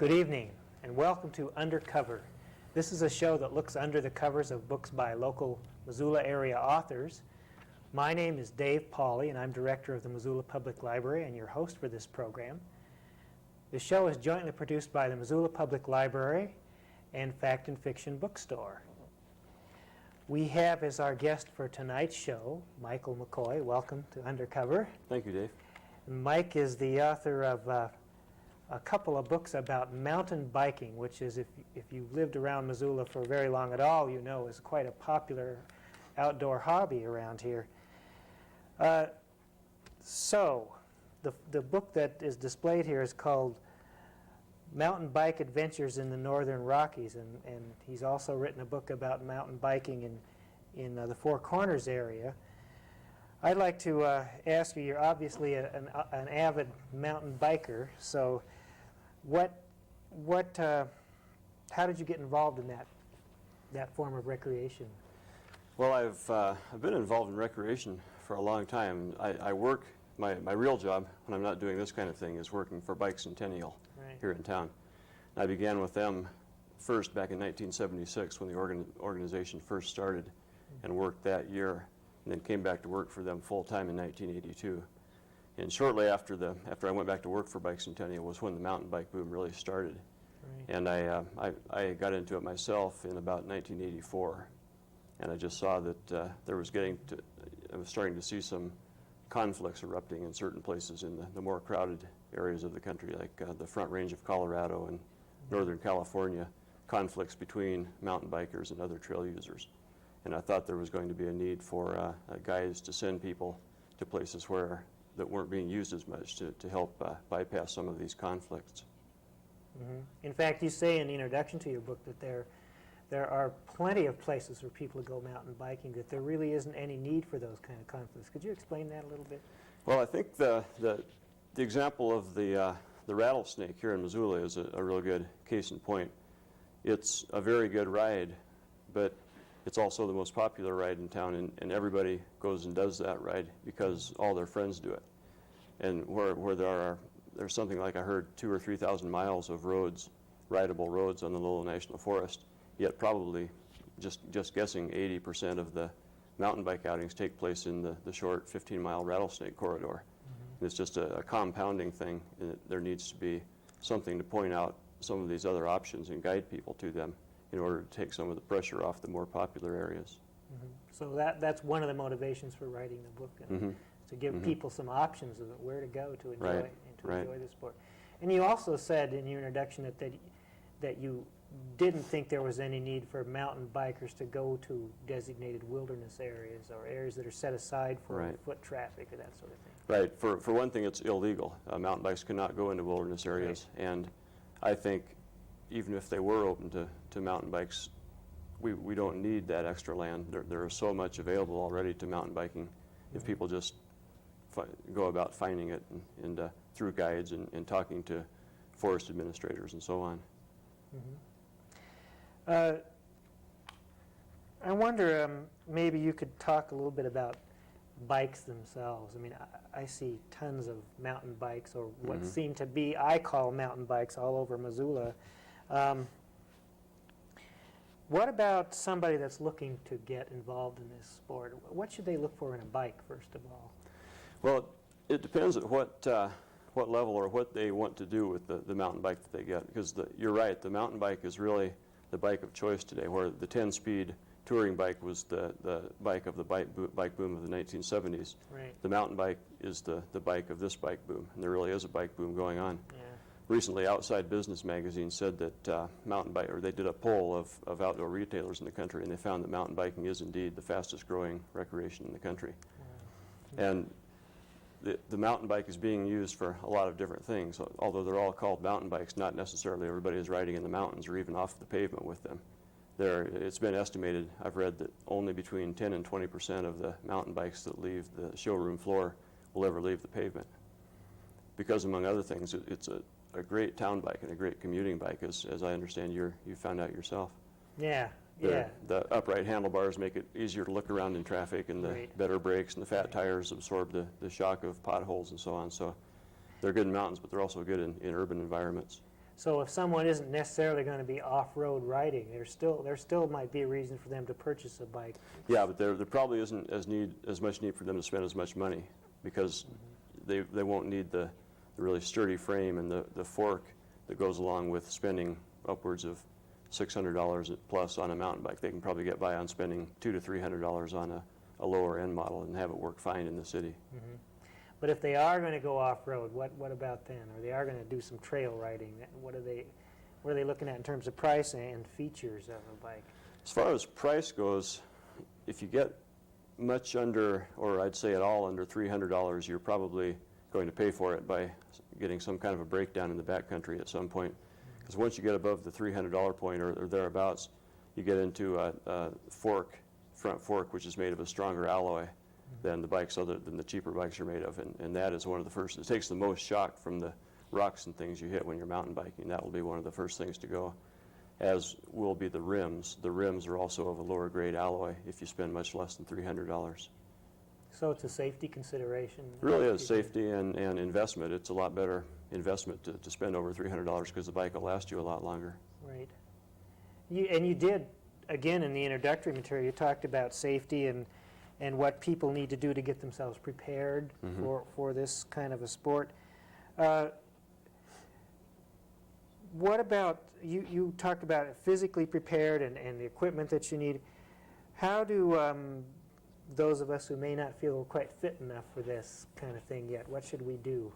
Good evening, and welcome to Undercover. This is a show that looks under the covers of books by local Missoula area authors. My name is Dave Pauley, and I'm director of the Missoula Public Library and your host for this program. The show is jointly produced by the Missoula Public Library and Fact and Fiction Bookstore. We have as our guest for tonight's show, Michael McCoy. Welcome to Undercover. Thank you, Dave. Mike is the author of a couple of books about mountain biking, which is, if you've lived around Missoula for very long at all, you know is quite a popular outdoor hobby around here. So, the book that is displayed here is called Mountain Bike Adventures in the Northern Rockies, and he's also written a book about mountain biking in the Four Corners area. I'd like to ask you, you're obviously an avid mountain biker, so how did you get involved in that form of recreation? Well, I've been involved in recreation for a long time. I work, my real job, when I'm not doing this kind of thing, is working for Bike Centennial here in town. I began with them first back in 1976 when the organization first started, and worked that year, and then came back to work for them full-time in 1982. And shortly after I went back to work for Bike Centennial was when the mountain bike boom really started. Right. And I got into it myself in about 1984, and I just saw that I was starting to see some conflicts erupting in certain places in the more crowded areas of the country, like the Front Range of Colorado and Northern California, conflicts between mountain bikers and other trail users. And I thought there was going to be a need for guides to send people to places that weren't being used as much to help bypass some of these conflicts. Mm-hmm. In fact, you say in the introduction to your book that there are plenty of places for people to go mountain biking, that there really isn't any need for those kind of conflicts. Could you explain that a little bit? Well, I think the example of the rattlesnake here in Missoula is a real good case in point. It's a very good ride, but it's also the most popular ride in town, and everybody goes and does that ride because all their friends do it. And where there's something like, I heard, 2,000 or 3,000 miles of roads, rideable roads on the Lowell National Forest, yet probably, just guessing, 80% of the mountain bike outings take place in the short 15-mile rattlesnake corridor. Mm-hmm. And it's just a compounding thing, and there needs to be something to point out some of these other options and guide people to them in order to take some of the pressure off the more popular areas. Mm-hmm. So that's one of the motivations for writing the book, and to give people some options of where to go to enjoy enjoy the sport. And you also said in your introduction that you didn't think there was any need for mountain bikers to go to designated wilderness areas or areas that are set aside for foot traffic or that sort of thing. Right. For one thing, it's illegal. Mountain bikes cannot go into wilderness areas, and I think even if they were open to mountain bikes, we don't need that extra land. There is so much available already to mountain biking if people just go about finding it and through guides and talking to forest administrators and so on. Mm-hmm. I wonder, maybe you could talk a little bit about bikes themselves. I mean, I see tons of mountain bikes, or what seem to be, I call mountain bikes, all over Missoula. What about somebody that's looking to get involved in this sport? What should they look for in a bike, first of all? Well, it depends at what level or what they want to do with the mountain bike that they get. Because you're right, the mountain bike is really the bike of choice today, where the 10-speed touring bike was the bike of the bike boom of the 1970s. Right. The mountain bike is the bike of this bike boom, and there really is a bike boom going on. Yeah. Recently, Outside Business magazine said that they did a poll of outdoor retailers in the country, and they found that mountain biking is indeed the fastest growing recreation in the country. Wow. And the mountain bike is being used for a lot of different things. Although they're all called mountain bikes, not necessarily everybody is riding in the mountains or even off the pavement with them. It's been estimated, I've read, that only between 10 and 20% of the mountain bikes that leave the showroom floor will ever leave the pavement. Because, among other things, it's a great town bike and a great commuting bike, as I understand you found out yourself. Yeah. The upright handlebars make it easier to look around in traffic, and the better brakes and the fat tires absorb the shock of potholes and so on. So they're good in mountains, but they're also good in urban environments. So if someone isn't necessarily going to be off-road riding, there still might be a reason for them to purchase a bike. Yeah, but there probably isn't as much need for them to spend as much money, because they won't need the really sturdy frame and the fork that goes along with spending upwards of $600 plus on a mountain bike. They can probably get by on spending $200 to $300 on a lower end model and have it work fine in the city. Mm-hmm. But if they are going to go off-road, what about then? Or they are going to do some trail riding, what are they looking at in terms of price and features of a bike? As far as price goes, if you get much under, or I'd say at all under $300, you're probably going to pay for it by getting some kind of a breakdown in the backcountry at some point. Because once you get above the $300 point or thereabouts, you get into a front fork, which is made of a stronger alloy than the bikes than the cheaper bikes are made of, and that is one of the first. It takes the most shock from the rocks and things you hit when you're mountain biking. That will be one of the first things to go, as will be the rims. The rims are also of a lower grade alloy if you spend much less than $300. So it's a safety consideration? It really is safety and investment. It's a lot better investment to spend over $300 because the bike will last you a lot longer. Right. You did, again, in the introductory material, you talked about safety and what people need to do to get themselves prepared for this kind of a sport. What about, you talked about physically prepared and the equipment that you need. How do those of us who may not feel quite fit enough for this kind of thing yet, what should we do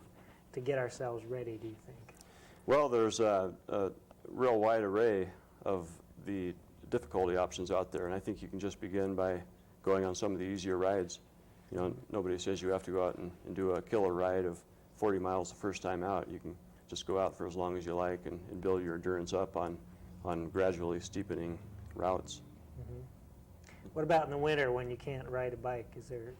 to get ourselves ready, do you think? Well, there's a real wide array of the difficulty options out there, and I think you can just begin by going on some of the easier rides. You know, nobody says you have to go out and do a killer ride of 40 miles the first time out. You can just go out for as long as you like and build your endurance up on gradually steepening routes. What about in the winter when you can't ride a bike? Is there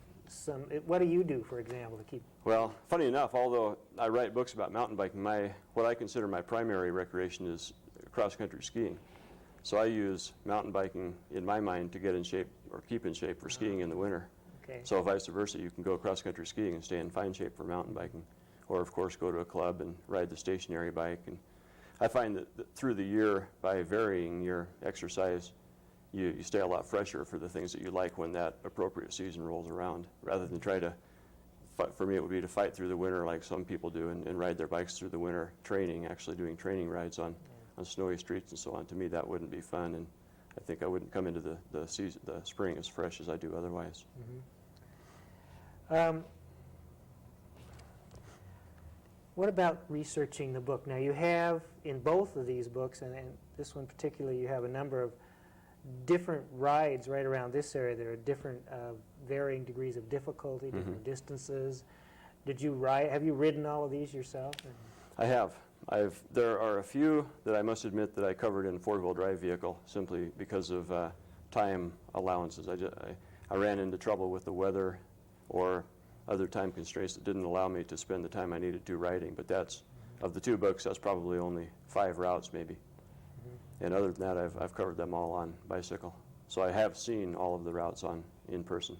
what do you do, for example, to keep? Well, funny enough, although I write books about mountain biking, what I consider my primary recreation is cross-country skiing. So I use mountain biking, in my mind, to get in shape or keep in shape for skiing in the winter. Okay. So vice versa, you can go cross-country skiing and stay in fine shape for mountain biking. Or, of course, go to a club and ride the stationary bike. And I find that through the year, by varying your exercise, you stay a lot fresher for the things that you like when that appropriate season rolls around, rather than try to, for me it would be to fight through the winter like some people do and ride their bikes through the winter, actually doing training rides on snowy streets and so on. To me, that wouldn't be fun, and I think I wouldn't come into the spring as fresh as I do otherwise. What about researching the book? Now, you have in both of these books, and this one particularly, you have a number of different rides right around this area. There are different varying degrees of difficulty, different distances. Have you ridden all of these yourself? I have. There are a few that I must admit that I covered in a four-wheel drive vehicle simply because of time allowances. I ran into trouble with the weather or other time constraints that didn't allow me to spend the time I needed to riding. But that's, of the two books, that's probably only 5 routes maybe. And other than that, I've covered them all on bicycle. So I have seen all of the routes in person.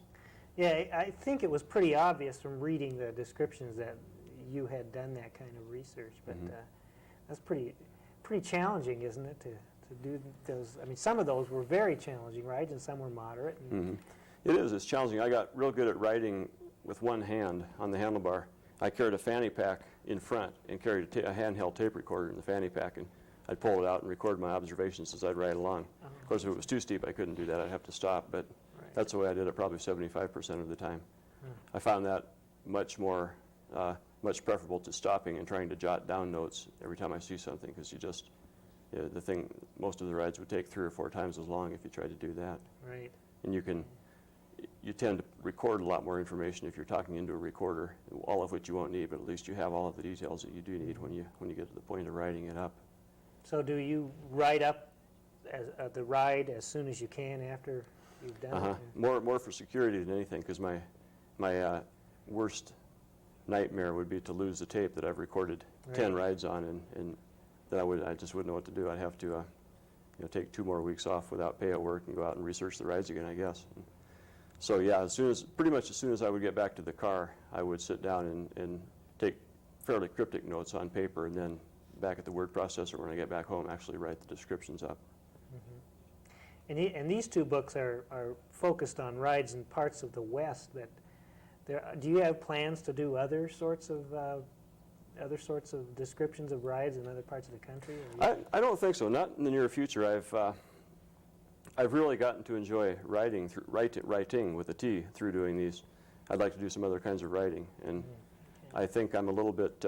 Yeah, I think it was pretty obvious from reading the descriptions that you had done that kind of research. But that's pretty challenging, isn't it, to do those? I mean, some of those were very challenging rides, and some were moderate. It is. It's challenging. I got real good at riding with one hand on the handlebar. I carried a fanny pack in front and carried a handheld tape recorder in the fanny pack, and I'd pull it out and record my observations as I'd ride along. Of course, if it was too steep, I couldn't do that. I'd have to stop, but that's the way I did it probably 75% of the time. I found that much preferable to stopping and trying to jot down notes every time I see something, because most of the rides would take 3 or 4 times as long if you tried to do that. Right. And you tend to record a lot more information if you're talking into a recorder, all of which you won't need, but at least you have all of the details that you do need when you get to the point of writing it up. So do you write up the ride as soon as you can after you've done it? More for security than anything, because my worst nightmare would be to lose the tape that I've recorded 10 rides on, and then I just wouldn't know what to do. I'd have to take 2 more weeks off without pay at work and go out and research the rides again, I guess. So yeah, pretty much as soon as I would get back to the car, I would sit down and take fairly cryptic notes on paper, and then back at the word processor when I get back home, actually write the descriptions up. And these two books are focused on rides in parts of the West. But do you have plans to do other sorts of descriptions of rides in other parts of the country? I don't think so. Not in the near future. I've really gotten to enjoy writing with a T through doing these. I'd like to do some other kinds of writing, and I think I'm a little bit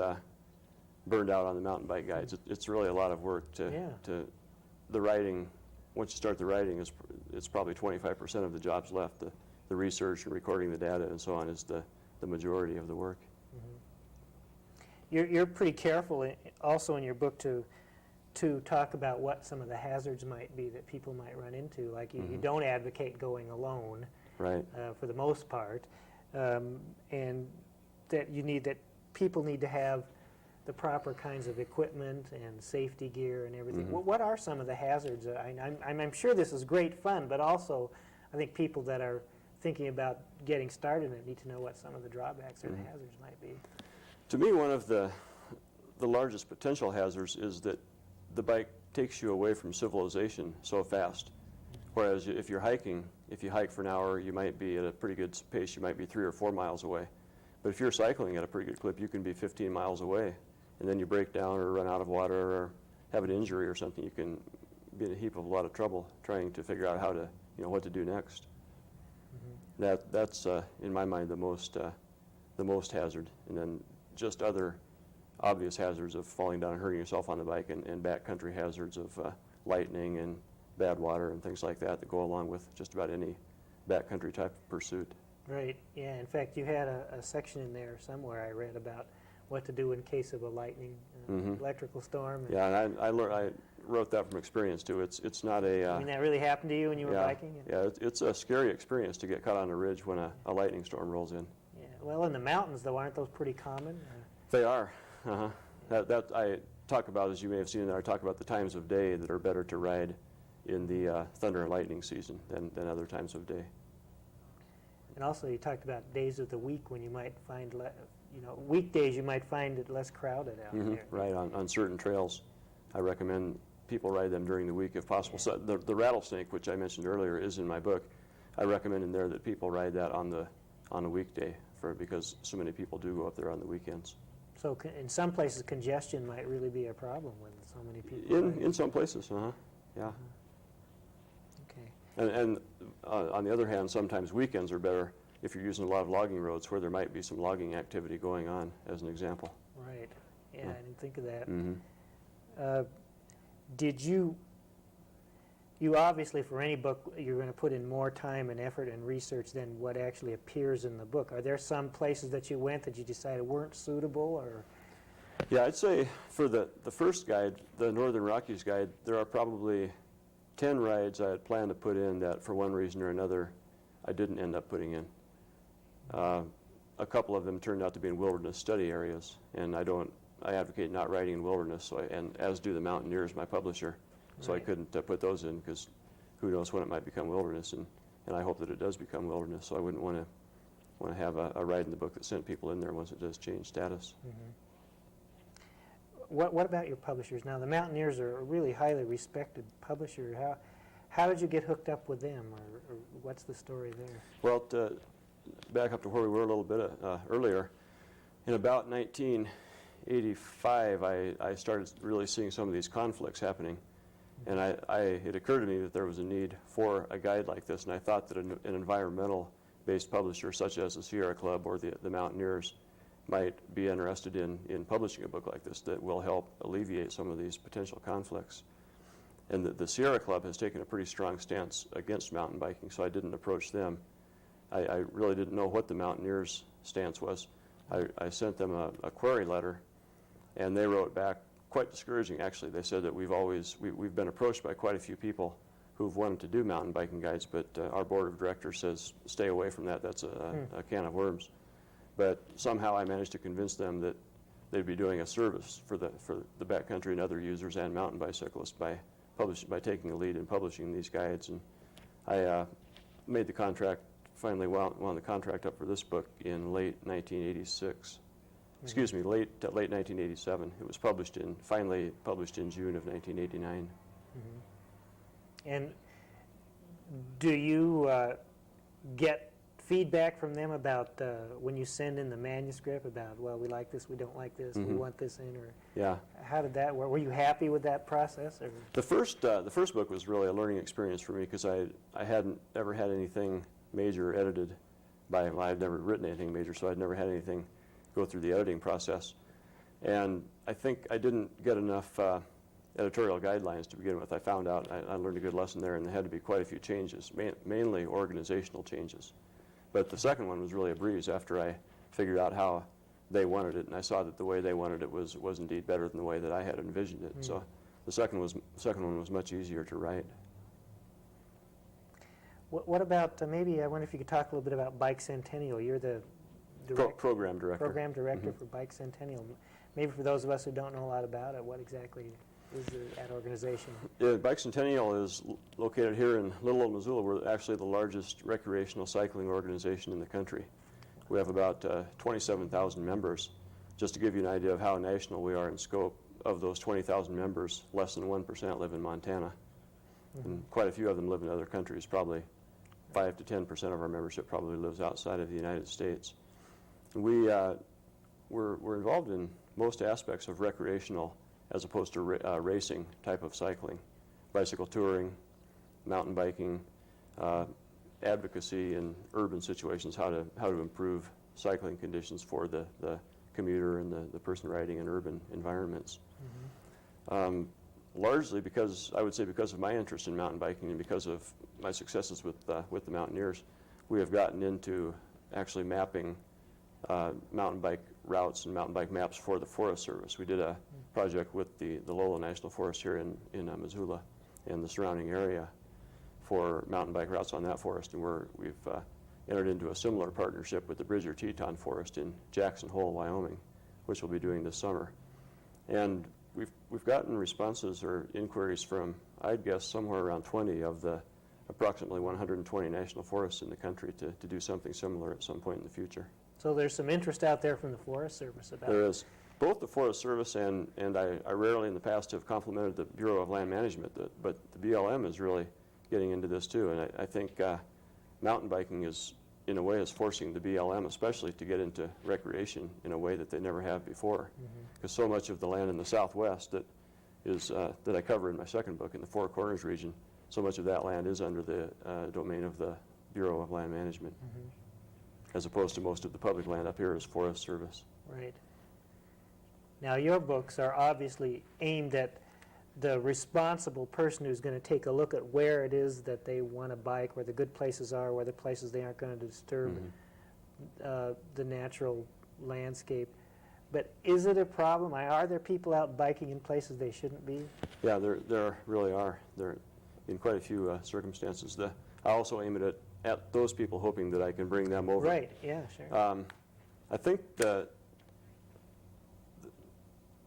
burned out on the mountain bike guides. It's really a lot of work to the writing. Once you start the writing, it's probably 25% of the job's left. The research and recording the data and so on is the majority of the work. You're pretty careful also in your book to talk about what some of the hazards might be that people might run into. Like you don't advocate going alone, right? For the most part, and that people need to have the proper kinds of equipment and safety gear and everything. What are some of the hazards? I'm sure this is great fun, but also I think people that are thinking about getting started in it need to know what some of the drawbacks or the hazards might be. To me, one of the largest potential hazards is that the bike takes you away from civilization so fast. Whereas if you're hiking, if you hike for an hour, you might be at a pretty good pace. You might be 3 or 4 miles away. But if you're cycling at a pretty good clip, you can be 15 miles away. And then you break down or run out of water or have an injury or something, you can be in a lot of trouble trying to figure out how to, what to do next. That's in my mind the most hazard. And then just other obvious hazards of falling down and hurting yourself on the bike, and backcountry hazards of lightning and bad water and things like that go along with just about any backcountry type of pursuit. Right. Yeah. In fact, you had a section in there somewhere I read about what to do in case of a lightning, electrical storm. Yeah, and I wrote that from experience too. It's not a. I mean, that really happened to you when you were biking? Yeah, it's a scary experience to get caught on a ridge when a lightning storm rolls in. Yeah. Well, in the mountains, though, aren't those pretty common? They are. That I talk about, as you may have seen there, I talk about the times of day that are better to ride in the thunder and lightning season than other times of day. And also, you talked about days of the week when you might find, weekdays you might find it less crowded out there. Right, on certain trails. I recommend people ride them during the week if possible. So the rattlesnake, which I mentioned earlier, is in my book. I recommend in there that people ride that on a weekday because so many people do go up there on the weekends. So in some places, congestion might really be a problem with so many people. In some places, yeah. Okay. And on the other hand, sometimes weekends are better if you're using a lot of logging roads where there might be some logging activity going on, as an example. Right. Yeah, I didn't think of that. Did you obviously, for any book, you're going to put in more time and effort and research than what actually appears in the book. Are there some places that you went that you decided weren't suitable, or? Yeah, I'd say for the first guide, the Northern Rockies guide, there are probably 10 rides I had planned to put in that for one reason or another I didn't end up putting in. A couple of them turned out to be in wilderness study areas, and I advocate not riding in wilderness, and as do the Mountaineers, my publisher. So I couldn't put those in because who knows when it might become wilderness, and I hope that it does become wilderness. So I wouldn't want to have a ride in the book that sent people in there once it does change status. What about your publishers? Now, the Mountaineers are a really highly respected publisher. How did you get hooked up with them, or what's the story there? Well, to back up to where we were a little bit earlier, in about 1985, I started really seeing some of these conflicts happening. And it occurred to me that there was a need for a guide like this, and I thought that an environmental-based publisher such as the Sierra Club or the Mountaineers might be interested in publishing a book like this that will help alleviate some of these potential conflicts. And the Sierra Club has taken a pretty strong stance against mountain biking, so I didn't approach them. I really didn't know what the Mountaineers' stance was. I sent them a query letter, and they wrote back quite discouraging, actually. They said that we've been approached by quite a few people who've wanted to do mountain biking guides, but our board of directors says stay away from that. That's a can of worms. But somehow I managed to convince them that they'd be doing a service for the backcountry and other users and mountain bicyclists by taking the lead in publishing these guides. And I made the contract, finally wound the contract up for this book in late 1986. excuse me, late 1987. It was finally published in June of 1989. And do you get feedback from them about when you send in the manuscript about, well, we like this, we don't like this, we want this in, or Yeah. how did that work? Were you happy with that process? Or? The first book was really a learning experience for me because I hadn't ever had anything major edited by, well, I'd never written anything major, so I'd never had anything go through the editing process. And I think I didn't get enough editorial guidelines to begin with. I found out, I learned a good lesson there, and there had to be quite a few changes, mainly organizational changes. But the second one was really a breeze after I figured out how they wanted it, and I saw that the way they wanted it was indeed better than the way that I had envisioned it. So the second one was much easier to write. What about, maybe, I wonder if you could talk a little bit about Bike Centennial. You're the Program director. Program director for Bike Centennial. Maybe for those of us who don't know a lot about it, what exactly is that organization? Yeah, Bike Centennial is located here in Little Old Missoula. We're actually the largest recreational cycling organization in the country. We have about 27,000 members. Just to give you an idea of how national we are in scope, of those 20,000 members, less than 1% live in Montana. And quite a few of them live in other countries. Probably 5 to 10% of our membership probably lives outside of the United States. We're involved in most aspects of recreational as opposed to racing type of cycling, bicycle touring, mountain biking, advocacy in urban situations, how to improve cycling conditions for the commuter and the person riding in urban environments. Largely because, I would say, because of my interest in mountain biking and because of my successes with the Mountaineers, we have gotten into actually mapping mountain bike routes and mountain bike maps for the Forest Service. We did a project with the Lola National Forest here in Missoula and the surrounding area for mountain bike routes on that forest, and we've entered into a similar partnership with the Bridger Teton Forest in Jackson Hole, Wyoming, which we'll be doing this summer. And we've gotten responses or inquiries from, I'd guess, somewhere around 20 of the approximately 120 national forests in the country to do something similar at some point in the future. So there's some interest out there from the Forest Service about There is. Both the Forest Service and I rarely in the past have complimented the Bureau of Land Management, but the BLM is really getting into this too. And I think mountain biking is, in a way, is forcing the BLM especially to get into recreation in a way that they never have before. Because so much of the land in the Southwest that I cover in my second book, in the Four Corners region, so much of that land is under the domain of the Bureau of Land Management, as opposed to most of the public land up here is Forest Service. Right. Now, your books are obviously aimed at the responsible person who's going to take a look at where it is that they want to bike, where the good places are, where the places they aren't going to disturb the natural landscape. But is it a problem? Are there people out biking in places they shouldn't be? Yeah, there really are. There, in quite a few circumstances. I also aim it at those people, hoping that I can bring them over. Right. Yeah. Sure. I think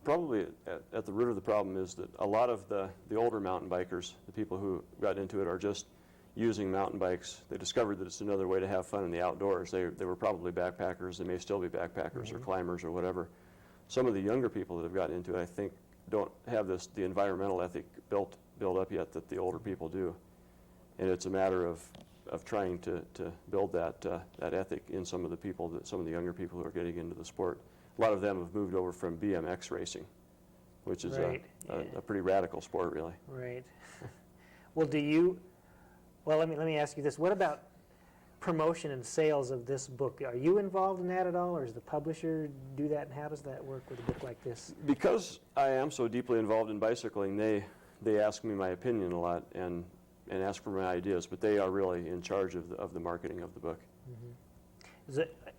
probably at the root of the problem is that a lot of the older mountain bikers, the people who got into it, are just using mountain bikes. They discovered that it's another way to have fun in the outdoors. They were probably backpackers. They may still be backpackers or climbers or whatever. Some of the younger people that have gotten into it, I think, don't have the environmental ethic built up yet that the older people do. And it's a matter of trying to build that ethic in some of the younger people who are getting into the sport. A lot of them have moved over from BMX racing, which is a pretty radical sport, really. Right. Well, let me ask you this. What about promotion and sales of this book? Are you involved in that at all, or does the publisher do that, and how does that work with a book like this? Because I am so deeply involved in bicycling, they ask me my opinion a lot and ask for my ideas, but they are really in charge of the marketing of the book.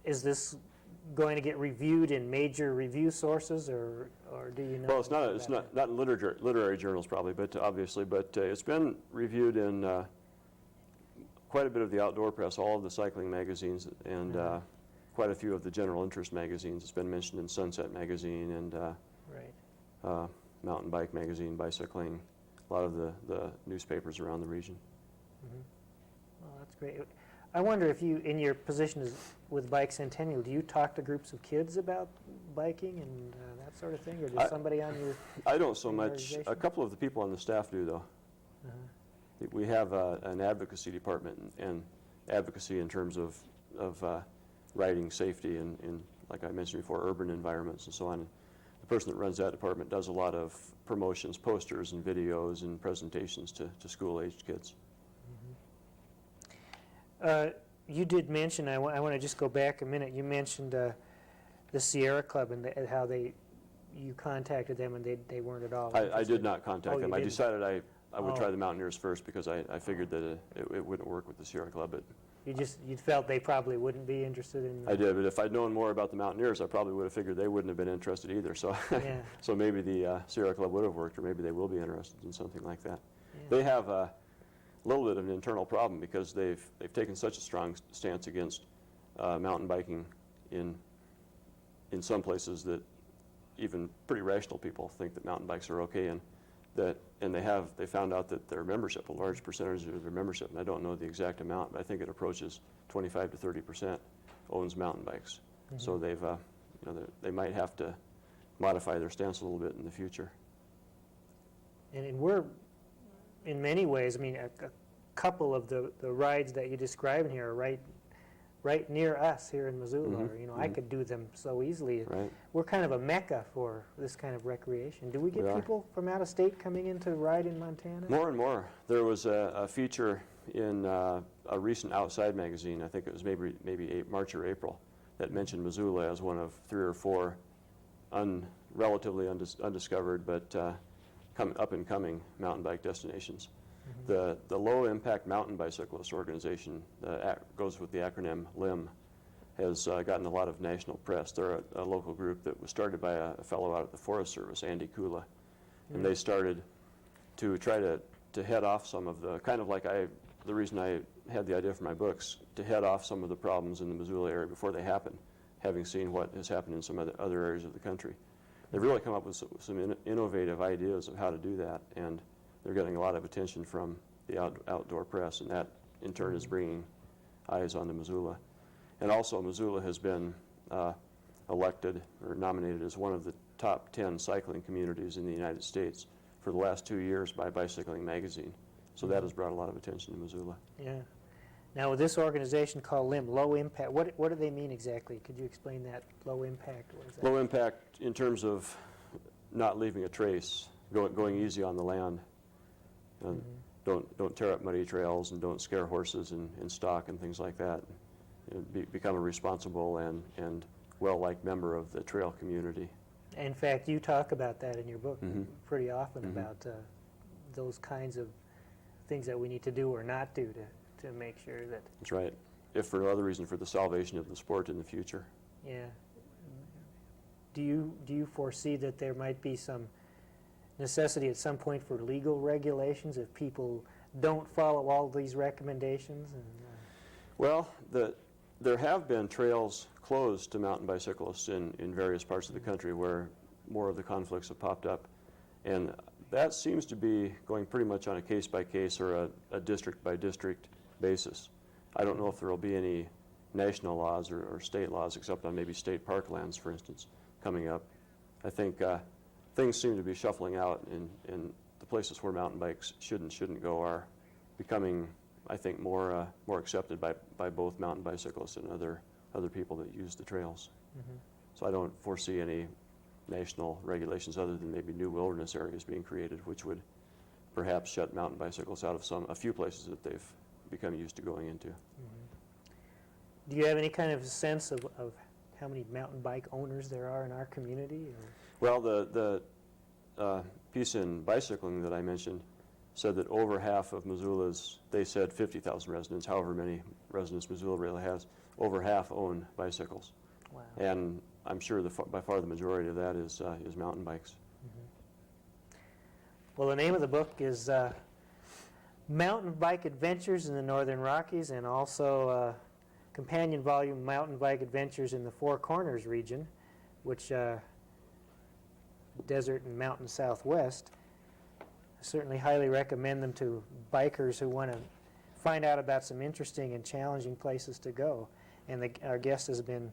Is this going to get reviewed in major review sources, or do you know? Well, it's not in literary journals probably, but obviously, but it's been reviewed in quite a bit of the outdoor press, all of the cycling magazines, and quite a few of the general interest magazines. It's been mentioned in Sunset Magazine and Mountain Bike Magazine, Bicycling, a lot of the newspapers around the region. Well, that's great. I wonder if you, in your position with Bike Centennial, do you talk to groups of kids about biking and that sort of thing, or does somebody on your I don't so your much. organization? A couple of the people on the staff do, though. We have an advocacy department and advocacy in terms of riding safety and, like I mentioned before, urban environments and so on. The person that runs that department does a lot of promotions, posters and videos and presentations to school-aged kids. You did mention, I want to just go back a minute, you mentioned the Sierra Club and how you contacted them and they weren't at all I did not contact Oh, them. you I didn't? decided I would Oh. try the Mountaineers first because I figured that it wouldn't work with the Sierra Club. But You felt they probably wouldn't be interested in... I did, but if I'd known more about the Mountaineers, I probably would have figured they wouldn't have been interested either. So, Yeah. so maybe the Sierra Club would have worked, or maybe they will be interested in something like that. Yeah. They have a little bit of an internal problem because they've taken such a strong stance against mountain biking in some places that even pretty rational people think that mountain bikes are okay, and they found out that their membership, a large percentage of their membership, and I don't know the exact amount, but I think it approaches 25 to 30% owns mountain bikes. So they've they might have to modify their stance a little bit in the future. And we're, in many ways, I mean, a couple of the rides that you describe in here are right near us here in Missoula. Or, I could do them so easily. Right. We're kind of a mecca for this kind of recreation. Do we get We are. people from out of state coming in to ride in Montana? More and more. There was a feature in a recent Outside magazine, I think it was maybe March or April, that mentioned Missoula as one of 3 or 4 relatively undiscovered but up-and-coming mountain bike destinations. The Low Impact Mountain Bicyclist Organization, goes with the acronym LIM, has gotten a lot of national press. They're a local group that was started by a fellow out at the Forest Service, Andy Kula, and they started to try to head off some of the, kind of like the reason I had the idea for my books, to head off some of the problems in the Missoula area before they happen, having seen what has happened in some other areas of the country. They've really come up with some innovative ideas of how to do that, and they're getting a lot of attention from the outdoor press, and that in turn is bringing eyes onto Missoula. And also Missoula has been elected or nominated as one of the top 10 cycling communities in the United States for the last 2 years by Bicycling magazine. So that has brought a lot of attention to Missoula. Yeah. Now, with this organization called LIM, Low Impact, what do they mean exactly? Could you explain that? Low impact, what is that? Low impact in terms of not leaving a trace, going easy on the land. Don't tear up muddy trails and don't scare horses in stock and things like that. Become a responsible and well-liked member of the trail community. In fact, you talk about that in your book pretty often, about those kinds of things that we need to do or not do to make sure that... That's right. If for no other reason, for the salvation of the sport in the future. Yeah. Do you foresee that there might be some necessity at some point for legal regulations if people don't follow all these recommendations? And, Well, there have been trails closed to mountain bicyclists in various parts of the country where more of the conflicts have popped up. And that seems to be going pretty much on a case-by-case or a district-by-district basis. I don't know if there will be any national laws or state laws, except on maybe state parklands, for instance, coming up. I think things seem to be shuffling out, and the places where mountain bikes shouldn't go are becoming, I think, more accepted by both mountain bicyclists and other people that use the trails. So I don't foresee any national regulations other than maybe new wilderness areas being created, which would perhaps shut mountain bicycles out of a few places that they've become used to going into. do you have any kind of sense of how many mountain bike owners there are in our community? Or? Well, the piece in Bicycling that I mentioned said that over half of Missoula's, they said 50,000 residents, however many residents Missoula really has, over half own bicycles. Wow. And I'm sure by far the majority of that is mountain bikes. Well, the name of the book is Mountain Bike Adventures in the Northern Rockies, and also companion volume Mountain Bike Adventures in the Four Corners region, which desert and mountain southwest. I certainly highly recommend them to bikers who want to find out about some interesting and challenging places to go. And our guest has been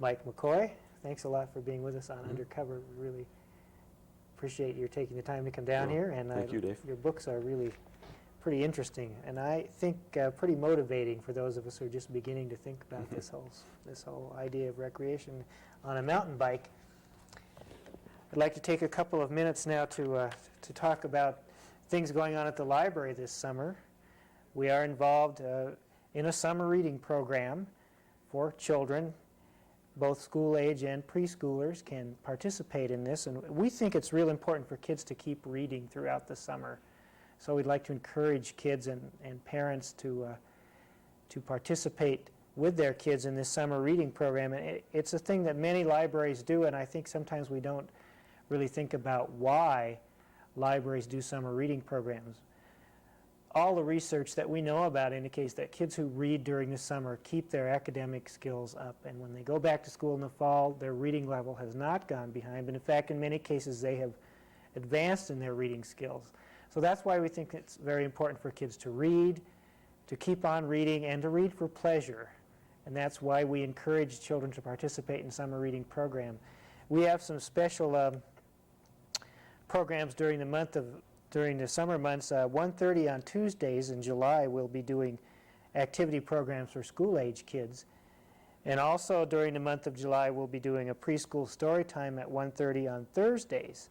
Mike McCoy. Thanks a lot for being with us on Undercover. We really appreciate your taking the time to come down here. And thank you, Dave. Your books are really pretty interesting, and I think pretty motivating for those of us who are just beginning to think about this whole idea of recreation on a mountain bike. I'd like to take a couple of minutes now to talk about things going on at the library this summer. We are involved in a summer reading program for children. Both school age and preschoolers can participate in this, and we think it's real important for kids to keep reading throughout the summer. So we'd like to encourage kids and parents to participate with their kids in this summer reading program. And it's a thing that many libraries do, and I think sometimes we don't really think about why libraries do summer reading programs. All the research that we know about indicates that kids who read during the summer keep their academic skills up, and when they go back to school in the fall, their reading level has not gone behind, but in fact in many cases they have advanced in their reading skills. So that's why we think it's very important for kids to read, to keep on reading, and to read for pleasure. And that's why we encourage children to participate in summer reading program. We have some special programs during the summer months. 1:30 on Tuesdays in July we'll be doing activity programs for school-age kids. And also during the month of July we'll be doing a preschool story time at 1:30 on Thursdays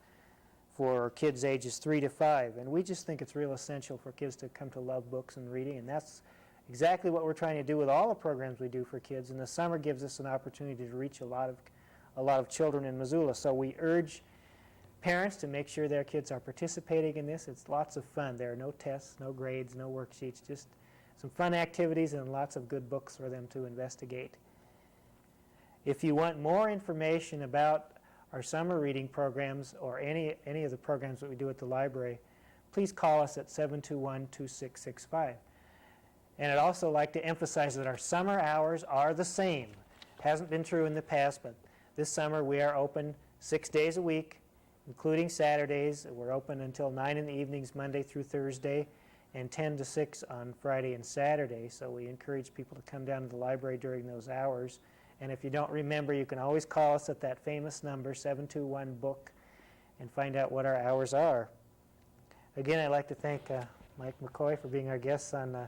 for kids ages 3 to 5. And we just think it's real essential for kids to come to love books and reading, and that's exactly what we're trying to do with all the programs we do for kids. And the summer gives us an opportunity to reach a lot of children in Missoula. So we urge parents to make sure their kids are participating in this. It's lots of fun. There are no tests, no grades, no worksheets, just some fun activities and lots of good books for them to investigate. If you want more information about our summer reading programs or any of the programs that we do at the library, please call us at 721-2665. And I'd also like to emphasize that our summer hours are the same. Hasn't been true in the past, but this summer we are open 6 days a week, including Saturdays. We're open until 9 in the evenings, Monday through Thursday, and 10 to 6 on Friday and Saturday. So we encourage people to come down to the library during those hours. And if you don't remember, you can always call us at that famous number, 721-BOOK, and find out what our hours are. Again, I'd like to thank Mike McCoy for being our guest on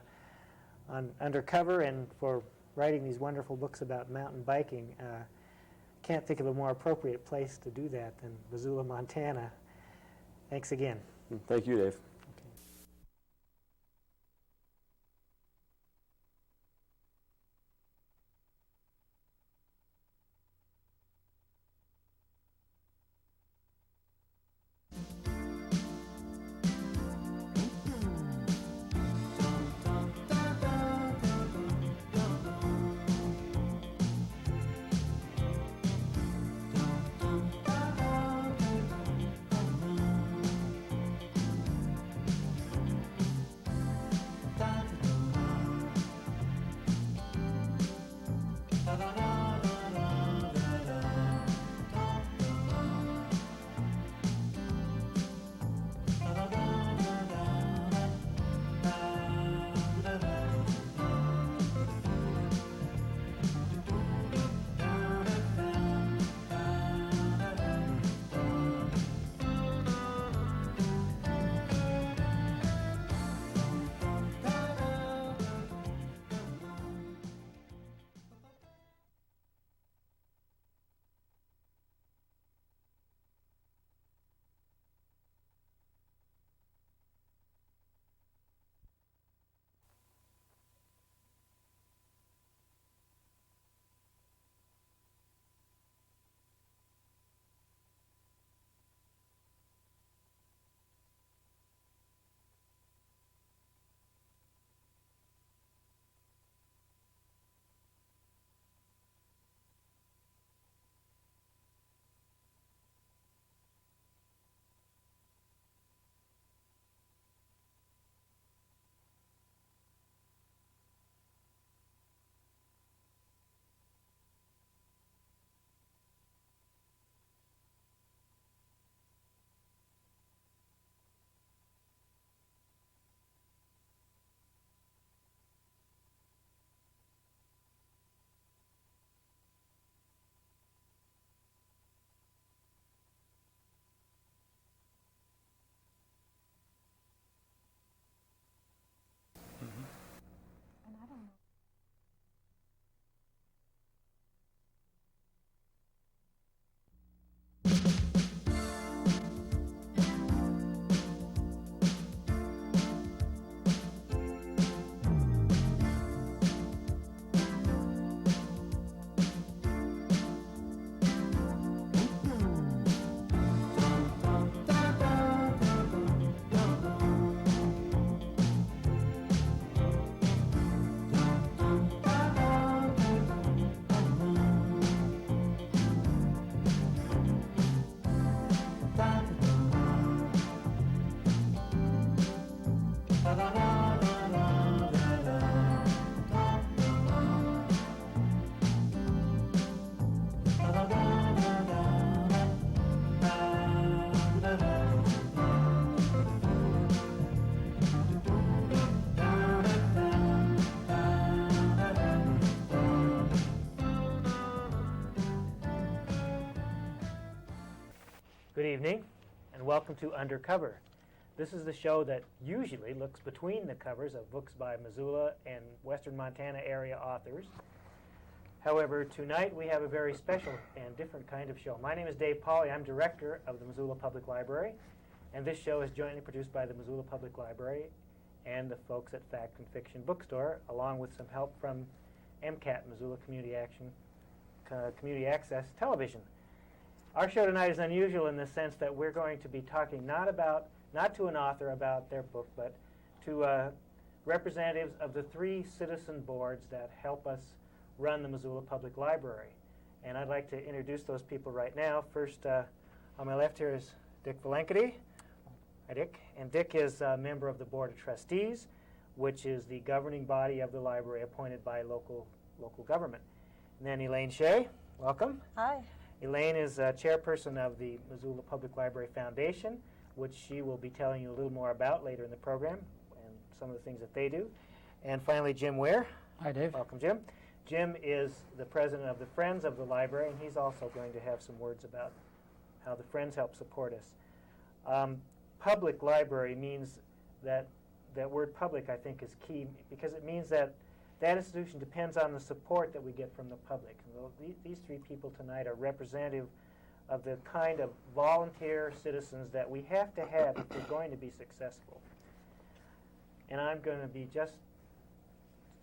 Undercover and for writing these wonderful books about mountain biking. Can't think of a more appropriate place to do that than Missoula, Montana. Thanks again. Thank you, Dave. evening, and welcome to Undercover. This is the show that usually looks between the covers of books by Missoula and Western Montana area authors. However, tonight we have a very special and different kind of show. My name is Dave Pauly. I'm director of the Missoula Public Library, and this show is jointly produced by the Missoula Public Library and the folks at Fact and Fiction Bookstore, along with some help from MCAT, Missoula Community Access Television. Our show tonight is unusual in the sense that we're going to be talking not to an author about their book, but to representatives of the 3 citizen boards that help us run the Missoula Public Library. And I'd like to introduce those people right now. First, on my left here is Dick Valenkity. Hi, Dick. And Dick is a member of the Board of Trustees, which is the governing body of the library appointed by local government. And then Elaine Shea, welcome. Hi. Elaine is chairperson of the Missoula Public Library Foundation, which she will be telling you a little more about later in the program and some of the things that they do. And finally, Jim Ware. Hi, Dave. Welcome, Jim. Jim is the president of the Friends of the Library, and he's also going to have some words about how the Friends help support us. Public library means that word public, I think, is key because it means that institution depends on the support that we get from the public. These 3 people tonight are representative of the kind of volunteer citizens that we have to have if we're going to be successful. And I'm going to be just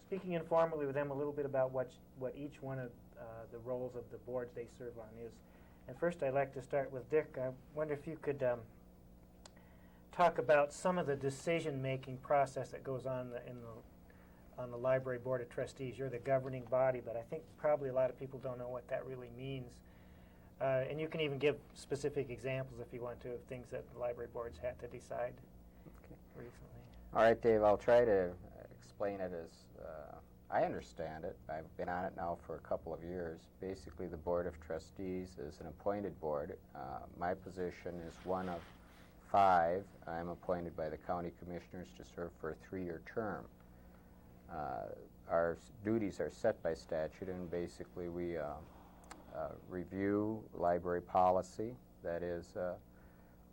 speaking informally with them a little bit about what each one of the roles of the boards they serve on is. And first I'd like to start with Dick. I wonder if you could talk about some of the decision-making process that goes on on the Library Board of Trustees. You're the governing body, but I think probably a lot of people don't know what that really means. And you can even give specific examples if you want to of things that the library boards had to decide recently. All right, Dave, I'll try to explain it as I understand it. I've been on it now for a couple of years. Basically, the Board of Trustees is an appointed board. My position is one of 5. I'm appointed by the county commissioners to serve for a 3-year term. Our duties are set by statute, and basically we review library policy, that is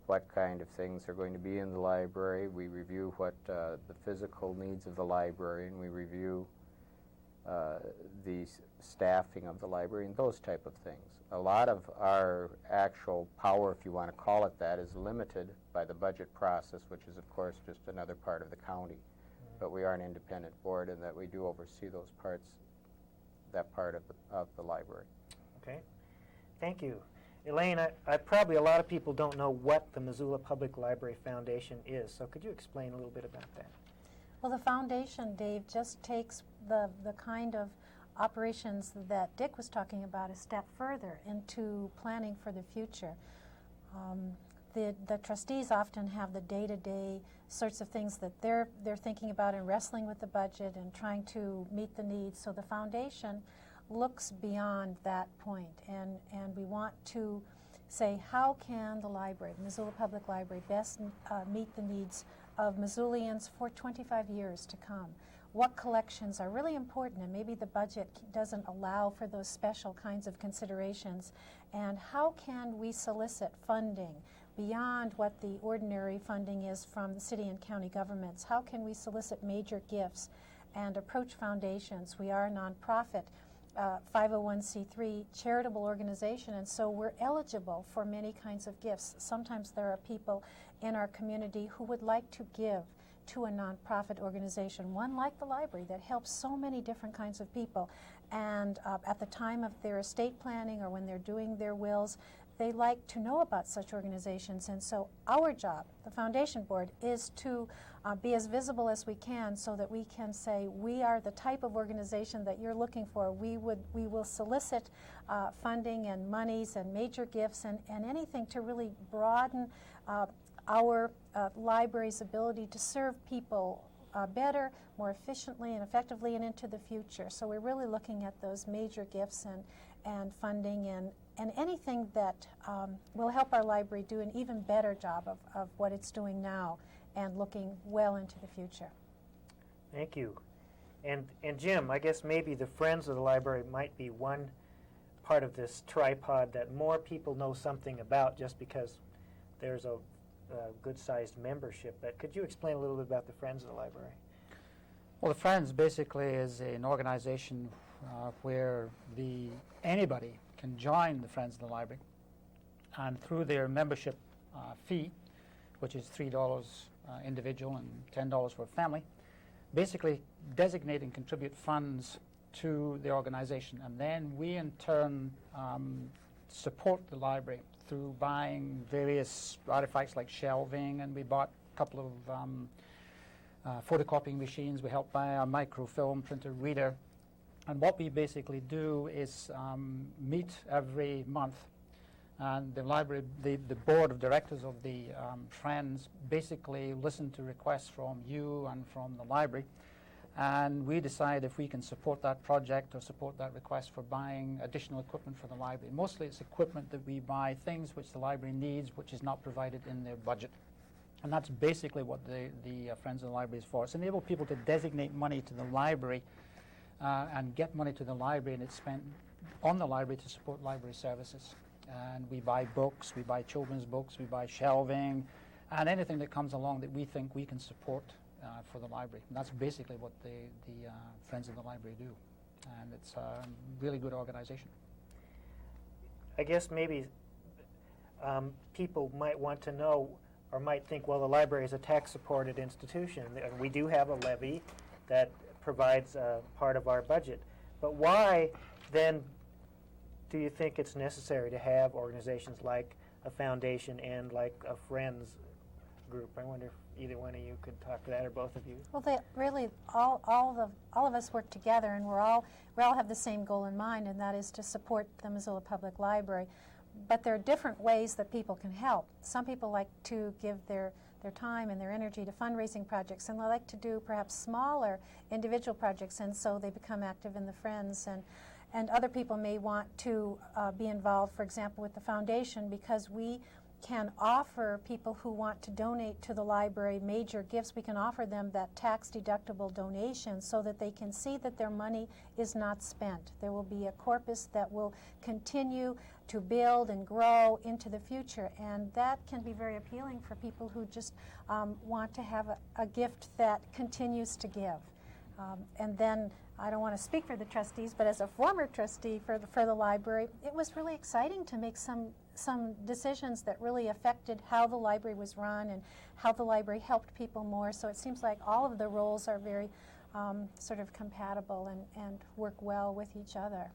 what kind of things are going to be in the library. We review what the physical needs of the library, and we review the staffing of the library and those type of things. A lot of our actual power, if you want to call it that, is limited by the budget process, which is of course just another part of the county. But we are an independent board in that we do oversee those parts, that part of the library. Okay, thank you. Elaine, probably a lot of people don't know what the Missoula Public Library Foundation is, so could you explain a little bit about that? Well, the foundation, Dave, just takes the kind of operations that Dick was talking about a step further into planning for the future. The trustees often have the day-to-day sorts of things that they're thinking about and wrestling with the budget and trying to meet the needs. So the foundation looks beyond that point, and we want to say, how can the library, Missoula Public Library, best meet the needs of Missoulians for 25 years to come? What collections are really important, and maybe the budget doesn't allow for those special kinds of considerations, and how can we solicit funding beyond what the ordinary funding is from the city and county governments? How can we solicit major gifts and approach foundations? We are a nonprofit 501c3 charitable organization, and so we're eligible for many kinds of gifts. Sometimes there are people in our community who would like to give to a nonprofit organization, one like the library that helps so many different kinds of people. And at the time of their estate planning or when they're doing their wills, they like to know about such organizations. And so our job, the foundation board, is to be as visible as we can so that we can say we are the type of organization that you're looking for. We will solicit funding and monies and major gifts and anything to really broaden our library's ability to serve people better, more efficiently and effectively and into the future. So we're really looking at those major gifts and funding and anything that will help our library do an even better job of what it's doing now and looking well into the future. Thank you. And Jim, I guess maybe the Friends of the Library might be one part of this tripod that more people know something about, just because there's a good-sized membership. But could you explain a little bit about the Friends of the Library? Well, the Friends basically is an organization where anybody can join the Friends of the Library, and through their membership fee, which is $3 individual and $10 for a family, basically designate and contribute funds to the organization, and then we in turn support the library through buying various artifacts like shelving, and we bought a couple of photocopying machines. We helped buy a microfilm printer reader, and what we basically do is meet every month, and the library, the board of directors of the Friends basically listen to requests from you and from the library, and we decide if we can support that project or support that request for buying additional equipment for the library. Mostly it's equipment that we buy, things which the library needs, which is not provided in their budget. And that's basically what the Friends of the Library is for. It's enable people to designate money to the library and get money to the library, and it's spent on the library to support library services. And we buy books, we buy children's books, we buy shelving, and anything that comes along that we think we can support for the library. And that's basically what the Friends of the Library do. And it's a really good organization. I guess maybe people might want to know or might think, well, the library is a tax-supported institution, and we do have a levy that provides part of our budget. But why then do you think it's necessary to have organizations like a foundation and like a Friends group? I wonder if either one of you could talk to that, or both of you. Well, they really all of us work together, and we all have the same goal in mind, and that is to support the Missoula Public Library. But there are different ways that people can help. Some people like to give their time and their energy to fundraising projects, and they like to do perhaps smaller individual projects, and so they become active in the Friends. And other people may want to be involved, for example, with the foundation, because we can offer people who want to donate to the library major gifts. We can offer them that tax-deductible donation so that they can see that their money is not spent. There will be a corpus that will continue to build and grow into the future, and that can be very appealing for people who just want to have a gift that continues to give. And then, I don't want to speak for the trustees, but as a former trustee for the library, it was really exciting to make some decisions that really affected how the library was run and how the library helped people more. So it seems like all of the roles are very sort of compatible and work well with each other.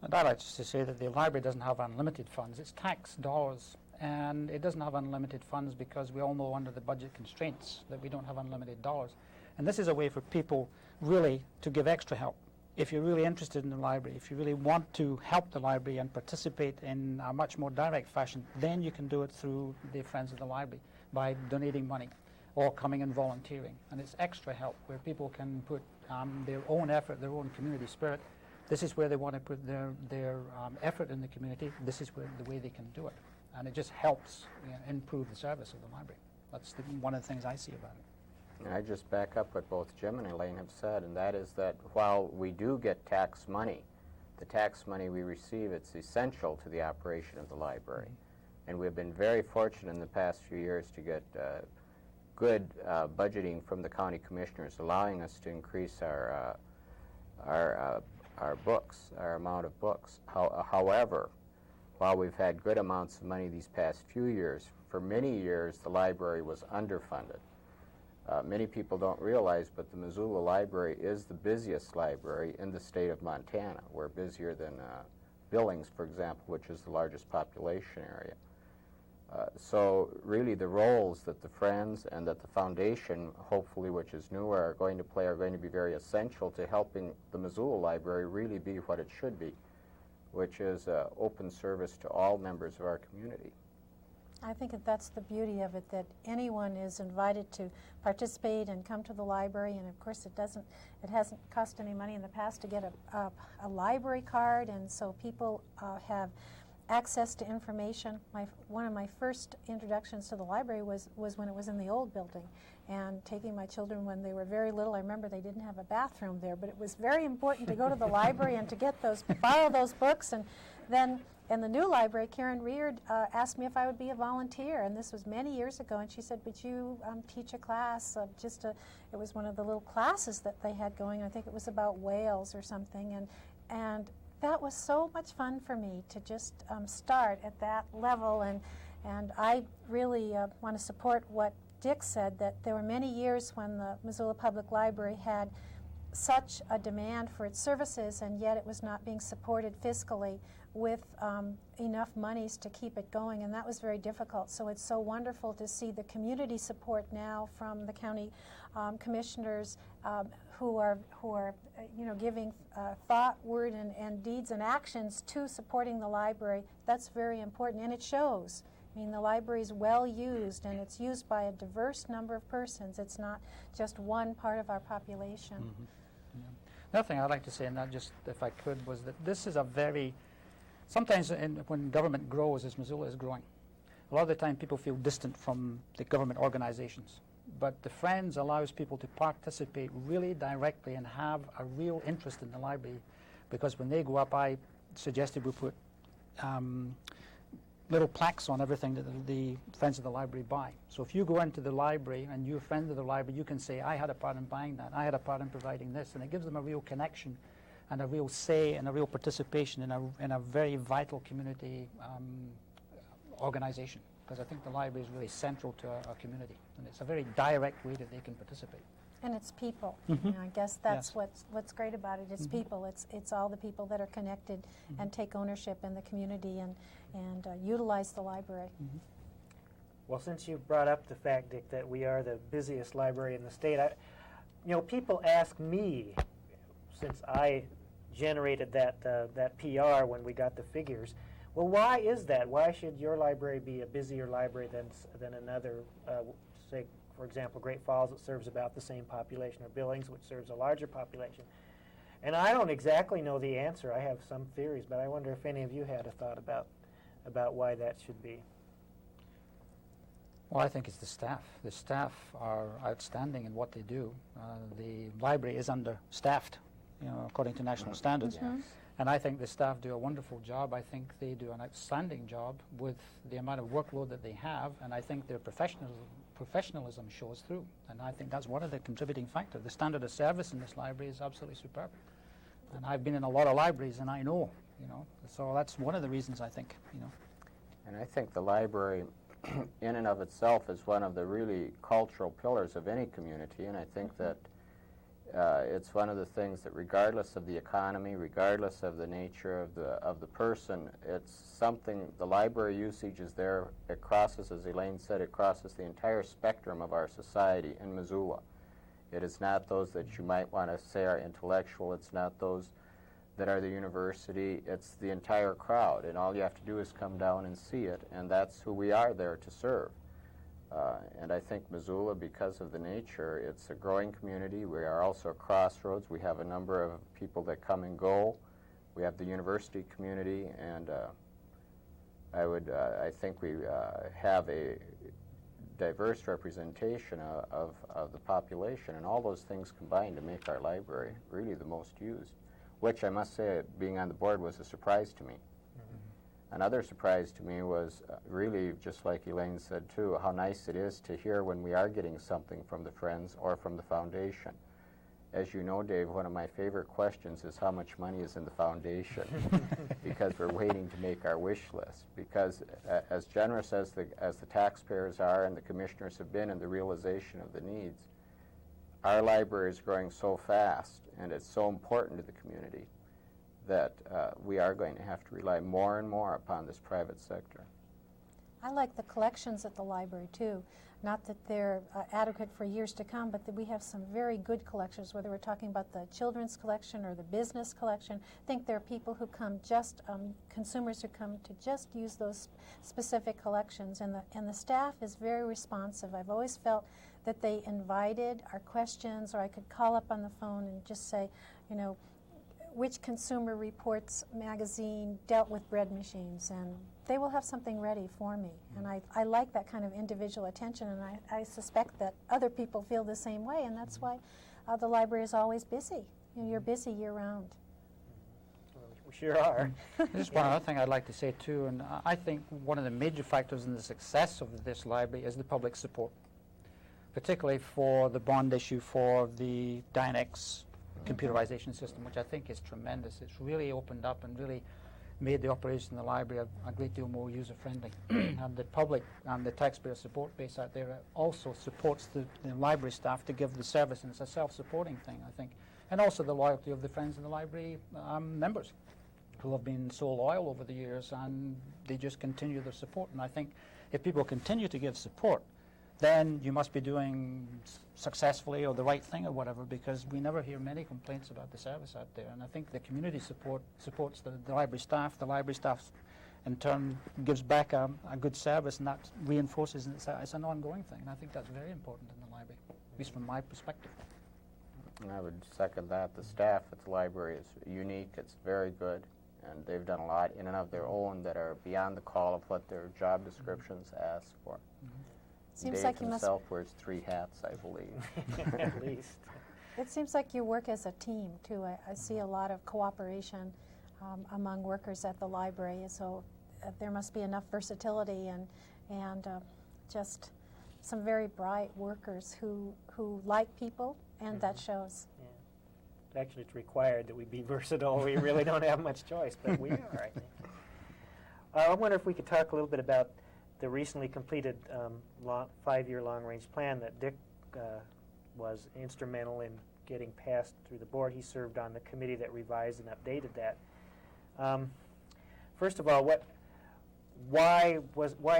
And I'd like just to say that the library doesn't have unlimited funds. It's tax dollars, and it doesn't have unlimited funds because we all know under the budget constraints that we don't have unlimited dollars. And this is a way for people really to give extra help. If you're really interested in the library, if you really want to help the library and participate in a much more direct fashion, then you can do it through the Friends of the Library by donating money or coming and volunteering. And it's extra help where people can put their own effort, their own community spirit. This is where they want to put their effort in the community. This is the way they can do it. And it just helps improve the service of the library. That's one of the things I see about it. And I just back up what both Jim and Elaine have said, and that is that while we do get tax money, the tax money we receive, it's essential to the operation of the library. And we've been very fortunate in the past few years to get good budgeting from the county commissioners, allowing us to increase our books, our amount of books. However, while we've had good amounts of money these past few years, for many years the library was underfunded. Many people don't realize, but the Missoula Library is the busiest library in the state of Montana. We're busier than Billings, for example, which is the largest population area. So really the roles that the Friends and that the Foundation, hopefully, which is newer, are going to play are going to be very essential to helping the Missoula Library really be what it should be, which is open service to all members of our community. I think that that's the beauty of it, that anyone is invited to participate and come to the library, and of course it hasn't cost any money in the past to get a library card, and so people have access to information. One of my first introductions to the library was when it was in the old building, and taking my children when they were very little. I remember they didn't have a bathroom there, but it was very important to go to the library and to get borrow those books. And then in the new library, Karen Reard asked me if I would be a volunteer, and this was many years ago, and she said, would you teach a class of it was one of the little classes that they had going. I think it was about whales or something, and that was so much fun for me to just start at that level, and I really want to support what Dick said, that there were many years when the Missoula Public Library had such a demand for its services, and yet it was not being supported fiscally with enough monies to keep it going, and that was very difficult. So it's so wonderful to see the community support now from the county commissioners who are giving thought, word, and deeds and actions to supporting the library. That's very important, and it shows. I mean, the library is well used, and it's used by a diverse number of persons. It's not just one part of our population. Mm-hmm. Yeah. Another thing I'd like to say, and that just, if I could, was that this is a very, sometimes when government grows, as Missoula is growing, a lot of the time people feel distant from the government organizations. But the Friends allows people to participate really directly and have a real interest in the library, because when they go up, I suggested we put little plaques on everything that the Friends of the Library buy. So if you go into the library and you're a friend of the library, you can say, I had a part in buying that, I had a part in providing this, and it gives them a real connection and a real say and a real participation in a very vital community organization, because I think the library is really central to our community, and it's a very direct way that they can participate. And it's people. Mm-hmm. I guess that's Yes. what's great about it. It's Mm-hmm. people. It's all the people that are connected Mm-hmm. and take ownership in the community and utilize the library. Mm-hmm. Well, since you brought up the fact, Dick, that we are the busiest library in the state, people ask me, since I generated that PR when we got the figures, well, why is that? Why should your library be a busier library than another, say, for example, Great Falls, that serves about the same population, or Billings, which serves a larger population? And I don't exactly know the answer. I have some theories, but I wonder if any of you had a thought about why that should be. Well, I think it's the staff. The staff are outstanding in what they do. The library is understaffed, according to national standards. Mhm. And I think the staff do a wonderful job. I think they do an outstanding job with the amount of workload that they have, and I think their professionalism shows through. And I think that's one of the contributing factors. The standard of service in this library is absolutely superb. And I've been in a lot of libraries, and I know, so that's one of the reasons, I think, And I think the library in and of itself is one of the really cultural pillars of any community, and I think that it's one of the things that, regardless of the economy, regardless of the nature of the person, it's something, the library usage is there. It crosses, as Elaine said, it crosses the entire spectrum of our society in Missoula. It is not those that you might want to say are intellectual. It's not those that are the university. It's the entire crowd, and all you have to do is come down and see it, and that's who we are there to serve. And I think Missoula, because of the nature, it's a growing community. We are also a crossroads. We have a number of people that come and go. We have the university community, and I think we have a diverse representation of the population, and all those things combined to make our library really the most used, which I must say, being on the board, was a surprise to me. Another surprise to me was really, just like Elaine said too, how nice it is to hear when we are getting something from the Friends or from the foundation. As you know, Dave, one of my favorite questions is how much money is in the foundation, because we're waiting to make our wish list. Because as generous as the taxpayers are and the commissioners have been in the realization of the needs, our library is growing so fast, and it's so important to the community, that we are going to have to rely more and more upon this private sector. I like the collections at the library too. Not that they're adequate for years to come, but that we have some very good collections, whether we're talking about the children's collection or the business collection. I think there are people who come consumers who come to just use those specific collections, and the staff is very responsive. I've always felt that they invited our questions, or I could call up on the phone and just say, which Consumer Reports magazine dealt with bread machines, and they will have something ready for me. And I like that kind of individual attention, and I suspect that other people feel the same way, and that's why the library is always busy. You know, you're busy year-round. Well, we sure are. Just one other thing I'd like to say too, and I think one of the major factors in the success of this library is the public support, particularly for the bond issue for the Dynex computerization system, which I think is tremendous. It's really opened up and really made the operation of the library a great deal more user-friendly. And the public and the taxpayer support base out there also supports the library staff to give the service, and it's a self-supporting thing, I think. And also the loyalty of the Friends of the Library members, who have been so loyal over the years, and they just continue their support. And I think if people continue to give support, then you must be doing successfully or the right thing or whatever, because we never hear many complaints about the service out there. And I think the community supports the library staff. The library staff, in turn, gives back a good service, and that reinforces, and it's an ongoing thing. And I think that's very important in the library, at least from my perspective. I would second that. The staff at the library is unique. It's very good, and they've done a lot in and of their own that are beyond the call of what their job descriptions ask for. Seems Dave like you must. himself wears 3 hats, I believe. At least. It seems like you work as a team too. I see a lot of cooperation among workers at the library, so there must be enough versatility and just some very bright workers who like people, and that shows. Yeah. Actually, it's required that we be versatile. We really don't have much choice, but we are, I think. I wonder if we could talk a little bit about the recently completed 5-year long-range plan that Dick was instrumental in getting passed through the board. He served on the committee that revised and updated that. First of all, why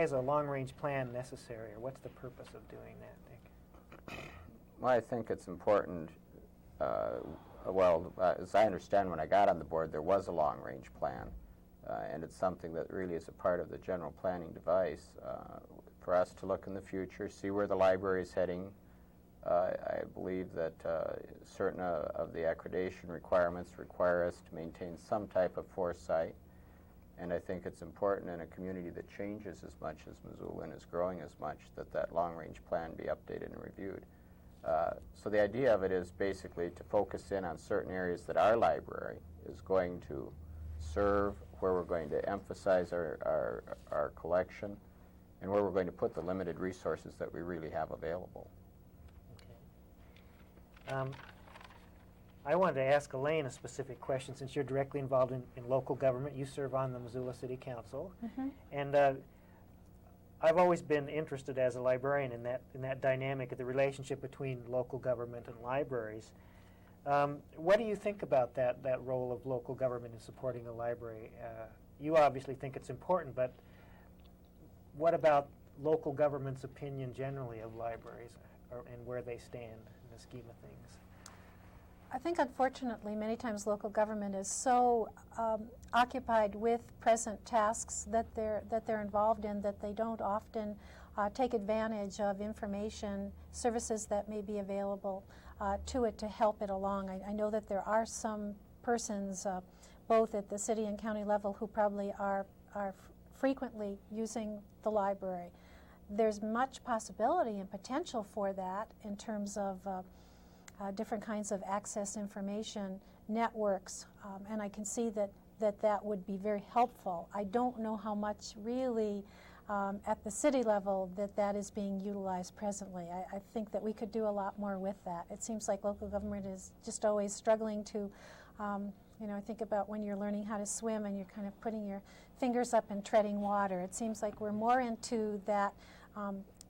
is a long-range plan necessary, or what's the purpose of doing that, Dick? Well, I think it's important. As I understand, when I got on the board, there was a long-range plan. And it's something that really is a part of the general planning device for us to look in the future, see where the library is heading. I believe that certain of the accreditation requirements require us to maintain some type of foresight, and I think it's important in a community that changes as much as Missoula and is growing as much that long-range plan be updated and reviewed. So the idea of it is basically to focus in on certain areas that our library is going to serve, where we're going to emphasize our collection, and where we're going to put the limited resources that we really have available. Okay. I wanted to ask Elaine a specific question, since you're directly involved in local government. You serve on the Missoula City Council, and I've always been interested as a librarian in that dynamic of the relationship between local government and libraries. What do you think about that role of local government in supporting a library? You obviously think it's important, but what about local government's opinion generally of libraries and where they stand in the scheme of things? I think, unfortunately, many times local government is so occupied with present tasks that they're involved in that they don't often take advantage of information, services that may be available to it to help it along. I know that there are some persons, both at the city and county level, who probably are frequently using the library. There's much possibility and potential for that in terms of different kinds of access information networks, and I can see that would be very helpful. I don't know how much really at the city level that is being utilized presently. I think that we could do a lot more with that. It seems like local government is just always struggling to, I think about when you're learning how to swim and you're kind of putting your fingers up and treading water. It seems like we're more into that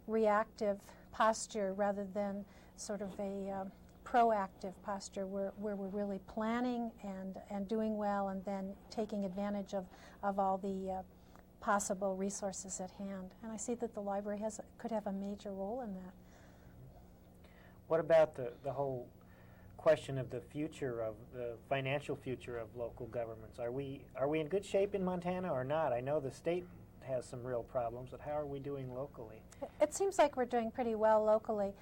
reactive posture rather than sort of a proactive posture where we're really planning and doing well and then taking advantage of all the possible resources at hand. And I see that the library could have a major role in that. What about the whole question of the future of the financial future of local governments? Are we in good shape in Montana or not? I know the state has some real problems, but how are we doing locally? It seems like we're doing pretty well locally.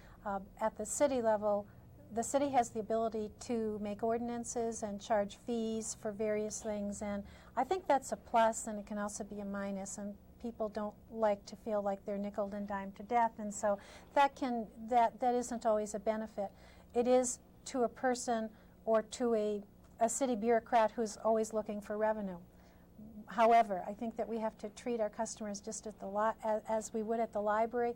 At the city level, the city has the ability to make ordinances and charge fees for various things, and I think that's a plus, and it can also be a minus, and people don't like to feel like they're nickeled and dimed to death, and so that isn't always a benefit. It is to a person or to a city bureaucrat who's always looking for revenue. However, I think that we have to treat our customers just at as we would at the library,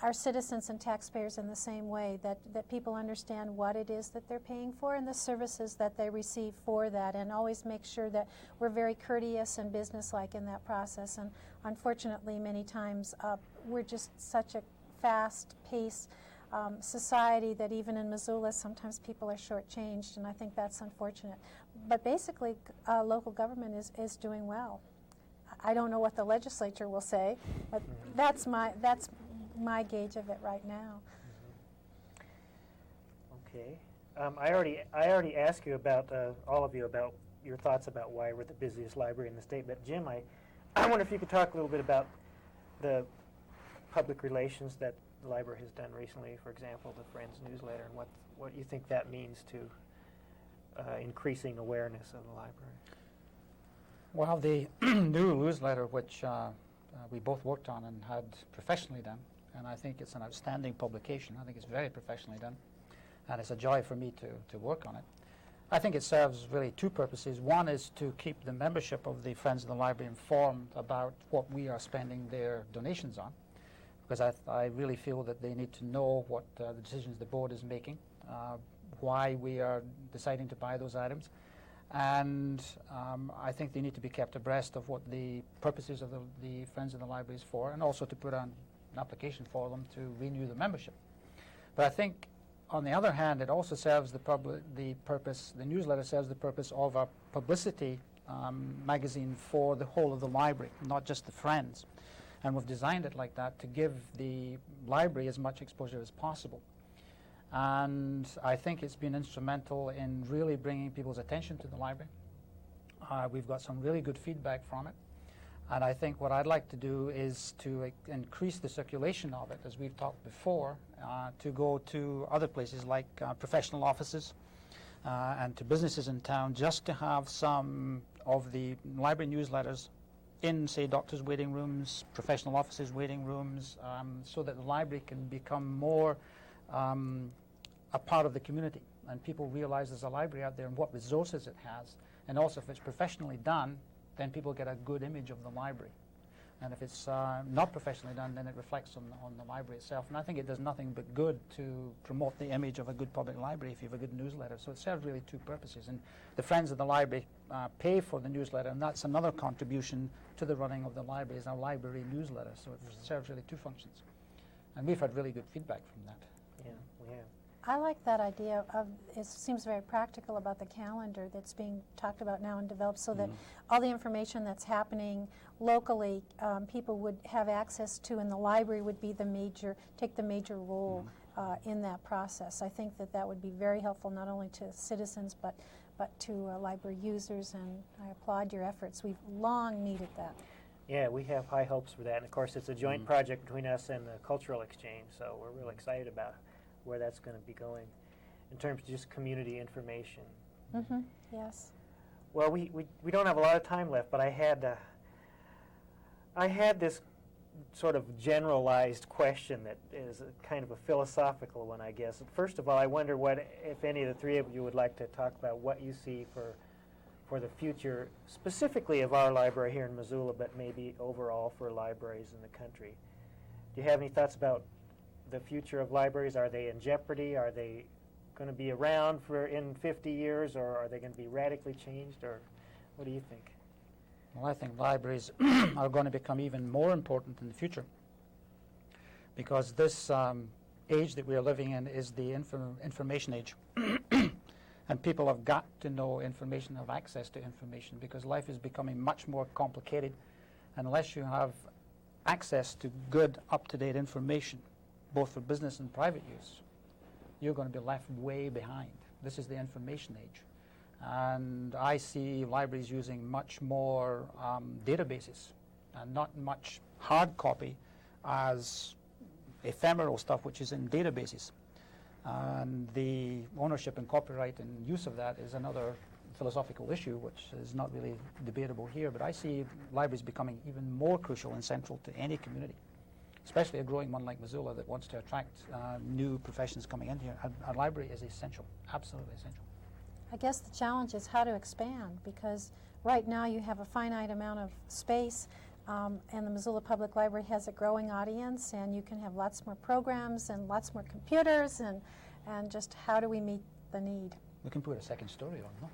our citizens and taxpayers in the same way, that people understand what it is that they're paying for and the services that they receive for that, and always make sure that we're very courteous and businesslike in that process. And unfortunately, many times we're just such a fast-paced society that even in Missoula, sometimes people are shortchanged, and I think that's unfortunate. But basically, local government is doing well. I don't know what the legislature will say, but that's my gauge of it right now. Okay. I already asked you about all of you about your thoughts about why we're the busiest library in the state. But Jim, I wonder if you could talk a little bit about the public relations that the library has done recently. For example, the Friends newsletter, and what you think that means to increasing awareness of the library. Well, the new newsletter, which we both worked on and had professionally done, and I think it's an outstanding publication. I think it's very professionally done, and it's a joy for me to work on it. I think it serves really two purposes. One is to keep the membership of the Friends of the Library informed about what we are spending their donations on, because I really feel that they need to know what the decisions the board is making, why we are deciding to buy those items, and I think they need to be kept abreast of what the purposes of the Friends of the Library is for, and also to put on an application for them to renew the membership. But I think, on the other hand, it also serves the newsletter serves the purpose of a publicity magazine for the whole of the library, not just the Friends. And we've designed it like that to give the library as much exposure as possible. And I think it's been instrumental in really bringing people's attention to the library. We've got some really good feedback from it. And I think what I'd like to do is to increase the circulation of it, as we've talked before, to go to other places like professional offices and to businesses in town, just to have some of the library newsletters in, say, doctors' waiting rooms, professional offices' waiting rooms, so that the library can become more a part of the community, and people realize there's a library out there and what resources it has. And also, if it's professionally done, then people get a good image of the library. And if it's not professionally done, then it reflects on the library itself. And I think it does nothing but good to promote the image of a good public library if you have a good newsletter. So it serves really two purposes. And the Friends of the Library pay for the newsletter, and that's another contribution to the running of the library, is our library newsletter. So it serves really two functions. And we've had really good feedback from that. Yeah, we have. I like that idea of, it seems very practical about the calendar that's being talked about now and developed, so that all the information that's happening locally, people would have access to, and the library would be take the major role in that process. I think that would be very helpful, not only to citizens, but to library users, and I applaud your efforts. We've long needed that. Yeah, we have high hopes for that, and of course it's a joint project between us and the Cultural Exchange, so we're really excited about where that's going to be going in terms of just community information. Yes. Well, we don't have a lot of time left, but I had this sort of generalized question that is kind of a philosophical one, I guess. First of all, I wonder what, if any of the three of you would like to talk about what you see for the future, specifically of our library here in Missoula, but maybe overall for libraries in the country. Do you have any thoughts about the future of libraries? Are they in jeopardy? Are they going to be around in 50 years, or are they going to be radically changed, or what do you think? Well, I think libraries are going to become even more important in the future, because this age that we are living in is the information age. And people have got to know information, have access to information, because life is becoming much more complicated. And unless you have access to good, up-to-date information, both for business and private use, you're going to be left way behind. This is the information age. And I see libraries using much more databases and not much hard copy as ephemeral stuff which is in databases. And the ownership and copyright and use of that is another philosophical issue, which is not really debatable here. But I see libraries becoming even more crucial and central to any community, especially a growing one like Missoula that wants to attract new professions coming in here. A library is essential, absolutely essential. I guess the challenge is how to expand, because right now you have a finite amount of space, and the Missoula Public Library has a growing audience, and you can have lots more programs and lots more computers, and just how do we meet the need? We can put a second story on, no?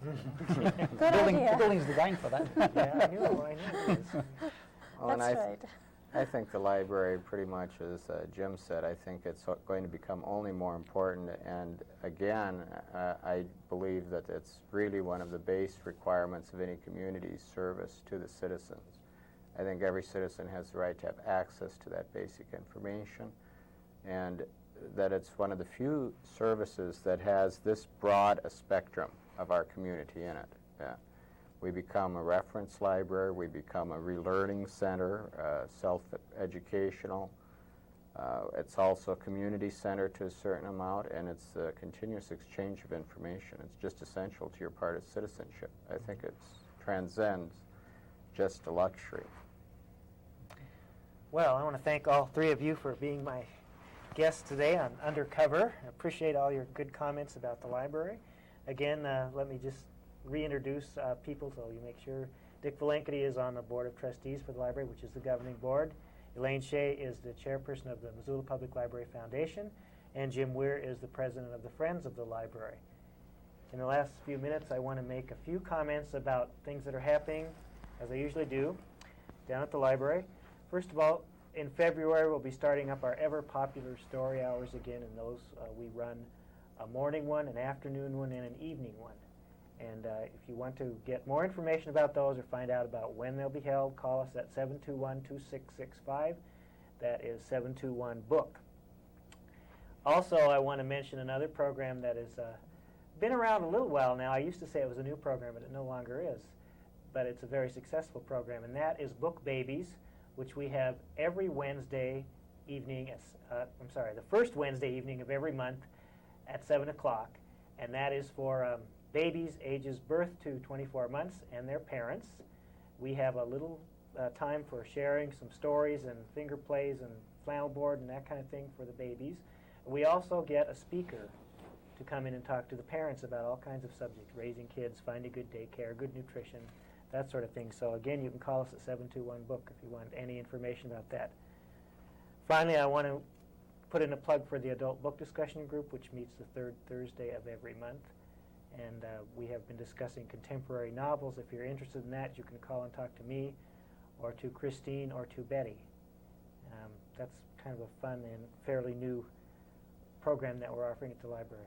Good idea. The building's designed for that. Yeah, I knew it is. Well, and That's right. I think the library, pretty much as Jim said, I think it's going to become only more important. And again, I believe that it's really one of the base requirements of any community's service to the citizens. I think every citizen has the right to have access to that basic information, and that it's one of the few services that has this broad a spectrum of our community in it. Yeah. We become a reference library, we become a relearning center, self-educational. It's also a community center to a certain amount, and it's a continuous exchange of information. It's just essential to your part of citizenship. I think it transcends just a luxury. Well, I want to thank all three of you for being my guests today on Undercover. I appreciate all your good comments about the library. Again, let me just reintroduce people so you make sure. Dick Valenkity is on the Board of Trustees for the library, which is the governing board. Elaine Shea is the chairperson of the Missoula Public Library Foundation, and Jim Weir is the president of the Friends of the Library. In the last few minutes, I want to make a few comments about things that are happening, as I usually do, down at the library. First of all, in February, we'll be starting up our ever-popular story hours again, and those we run a morning one, an afternoon one, and an evening one. And if you want to get more information about those or find out about when they'll be held, call us at 721-2665. That is 721-BOOK. Also, I want to mention another program that has been around a little while now. I used to say it was a new program, but it no longer is. But it's a very successful program, and that is Book Babies, which we have every Wednesday evening, the first Wednesday evening of every month at 7 o'clock. And that is for babies ages birth to 24 months and their parents. We have a little time for sharing some stories and finger plays and flannel board and that kind of thing for the babies. We also get a speaker to come in and talk to the parents about all kinds of subjects, raising kids, finding good daycare, good nutrition, that sort of thing. So again, you can call us at 721-BOOK if you want any information about that. Finally, I want to put in a plug for the Adult Book Discussion Group, which meets the third Thursday of every month. And we have been discussing contemporary novels. If you're interested in that, you can call and talk to me or to Christine or to Betty. That's kind of a fun and fairly new program that we're offering at the library.